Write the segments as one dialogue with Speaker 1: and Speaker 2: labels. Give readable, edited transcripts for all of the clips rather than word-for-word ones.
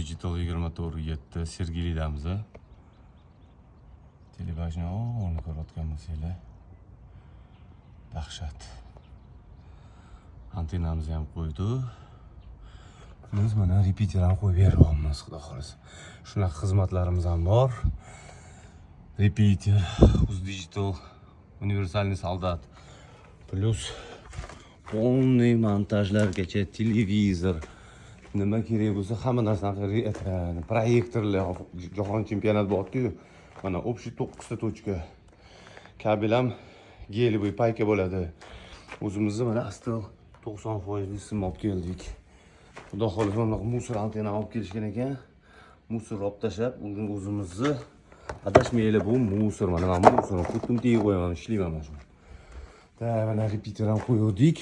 Speaker 1: Digital 24/7 Sergelidamiz. Telebajni o'rni ko'rayotgan bo'lsanglar. Dahshat. Antennamizni ham qo'ydik. Biz mana repeater ham qo'yib beryapmiz, xudo xolasa. Shunaqa xizmatlarimiz ham bor. Repeater, Digital, universalniy soldat, plus полный montajlargacha televizor, nima kerak bo'lsa hamma narsani proyektorlar, jahon chempionati bor-ku. Mana общий 9 ta точка. Kabel ham gelboy payka bo'ladi. O'zimizni mana astal 90% sim olib keldik. Xudo xolasa mana musor antenna olib kelishgan ekan. Musor olib tashlab, o'zimizni adashmaylik, bu musor. Mana musorni qutim tegib qo'yaman, ishlayman mana shu. Mana repeater ham qo'ydik.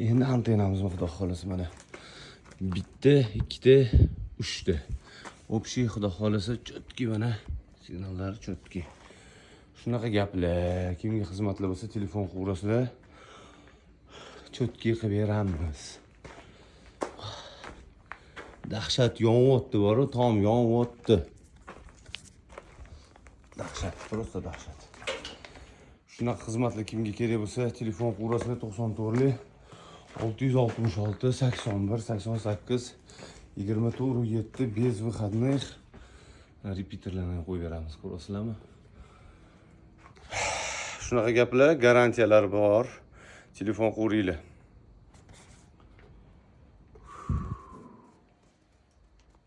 Speaker 1: Endi antennamizni xudo xolasa mana bitta, ikkita, uchta. Общий xudo xolasa chotki mana signallar chotki. Shunaqa gaplar, kimga xizmatlar bo'lsa telefon qo'rasida chotki qilib beramiz. Dahshat yonyapti, boru tom yonyapti. Dahshat, просто dahshat. Shunaqa xizmatlar kimga kerak bo'lsa telefon qo'rasida 94 666 81 88 24/7 bez выходных repeaterlarni qo'yib beramiz, ko'rasizlarmi? Shunaqa gaplar, garantiyalar bor. Telefon qo'ringlar.